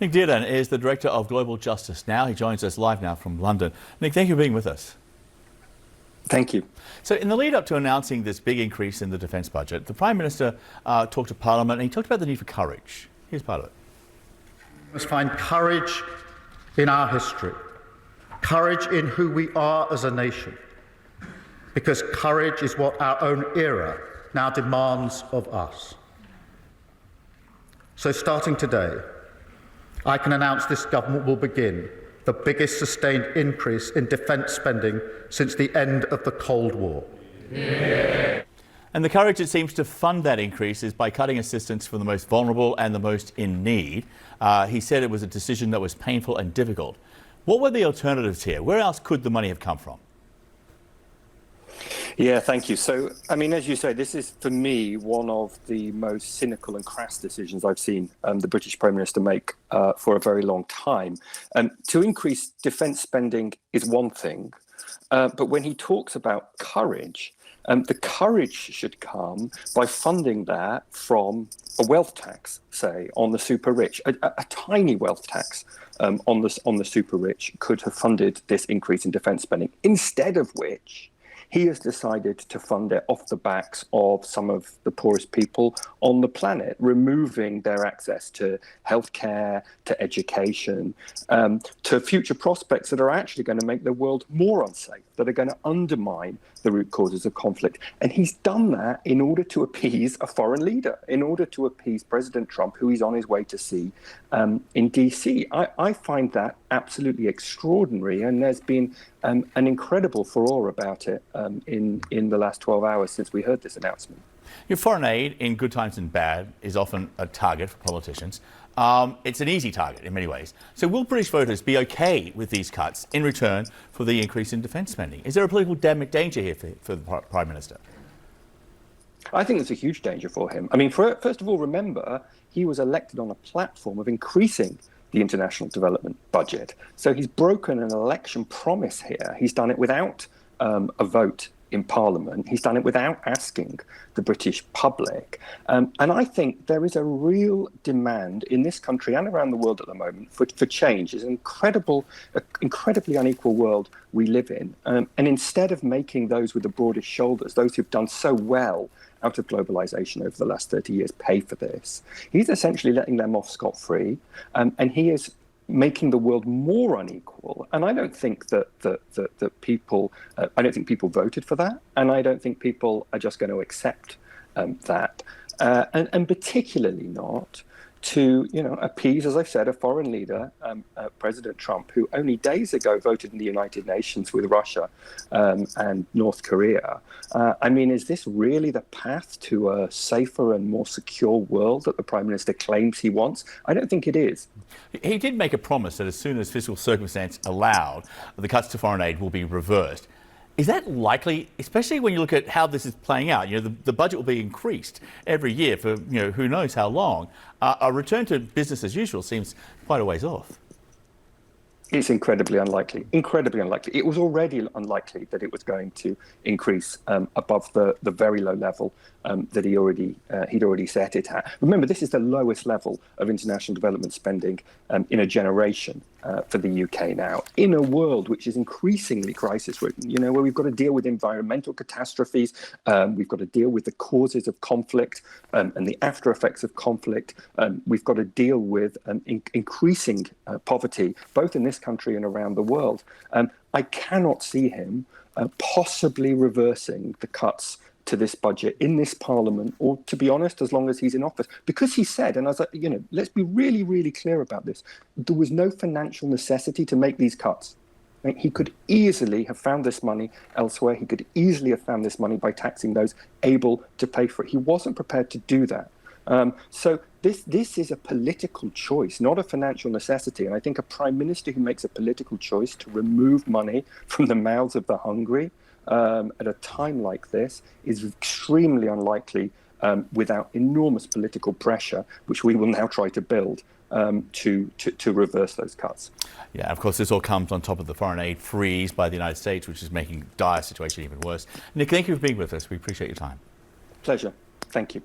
Nick Dearden is the Director of Global Justice now. He joins us live now from London. Nick, thank you for being with us. Thank you. So in the lead up to announcing this big increase in the defence budget, the Prime Minister talked to Parliament and he talked about the need for courage. Here's part of it. We must find courage in our history, courage in who we are as a nation, because courage is what our own era now demands of us. So starting today, I can announce this government will begin the biggest sustained increase in defence spending since the end of the Cold War. Yeah. And the courage, it seems, to fund that increase is by cutting assistance for the most vulnerable and the most in need. He said it was a decision that was painful and difficult. What were the alternatives here? Where else could the money have come from? Yeah, thank you. So, I mean, as you say, this is, for me, one of the most cynical and crass decisions I've seen the British Prime Minister make for a very long time. To increase defence spending is one thing, but when he talks about courage, the courage should come by funding that from a wealth tax, say, on the super rich. A tiny wealth tax on the super rich could have funded this increase in defence spending, instead of which he has decided to fund it off the backs of some of the poorest people on the planet, removing their access to healthcare, to education, to future prospects that are actually going to make the world more unsafe, that are going to undermine the root causes of conflict. And he's done that in order to appease a foreign leader, in order to appease President Trump, who he's on his way to see in DC. I find that absolutely extraordinary, and there's been an incredible furore about it in the last 12 hours since we heard this announcement. Your foreign aid, in good times and bad, is often a target for politicians. It's an easy target in many ways. So will British voters be okay with these cuts in return for the increase in defence spending? Is there a political danger here for the Prime Minister? I think it's a huge danger for him. I mean, first of all, remember, he was elected on a platform of increasing the international development budget. So he's broken an election promise here. He's done it without a vote in Parliament. He's done it without asking the British public. And I think there is a real demand in this country and around the world at the moment for change. It's an incredibly unequal world we live in. And instead of making those with the broadest shoulders, those who've done so well out of globalization over the last 30 years, pay for this, he's essentially letting them off scot-free. And he is making the world more unequal, and I don't think that people voted for that, and I don't think people are just going to accept that, and particularly not to appease, as I've said, a foreign leader, President Trump, who only days ago voted in the United Nations with Russia and North Korea. I mean, is this really the path to a safer and more secure world that the Prime Minister claims he wants? I don't think it is. He did make a promise that as soon as fiscal circumstance allowed, the cuts to foreign aid will be reversed. Is that likely, especially when you look at how this is playing out? The budget will be increased every year for who knows how long. A return to business as usual seems quite a ways off. It's incredibly unlikely. Incredibly unlikely. It was already unlikely that it was going to increase above the very low level that he'd already set it at. Remember, this is the lowest level of international development spending in a generation for the UK now, in a world which is increasingly crisis-ridden. Where we've got to deal with environmental catastrophes, we've got to deal with the causes of conflict and the after effects of conflict. We've got to deal with increasing poverty, both in this country and around the world. I cannot see him possibly reversing the cuts to this budget in this Parliament, or, to be honest, as long as he's in office. Because he said, and let's be really, really clear about this, there was no financial necessity to make these cuts. Right? He could easily have found this money elsewhere. He could easily have found this money by taxing those able to pay for it. He wasn't prepared to do that. So this is a political choice, not a financial necessity. And I think a Prime Minister who makes a political choice to remove money from the mouths of the hungry at a time like this is extremely unlikely without enormous political pressure, which we will now try to build to reverse those cuts. Yeah, of course, this all comes on top of the foreign aid freeze by the United States, which is making the dire situation even worse. Nick, thank you for being with us. We appreciate your time. Pleasure. Thank you.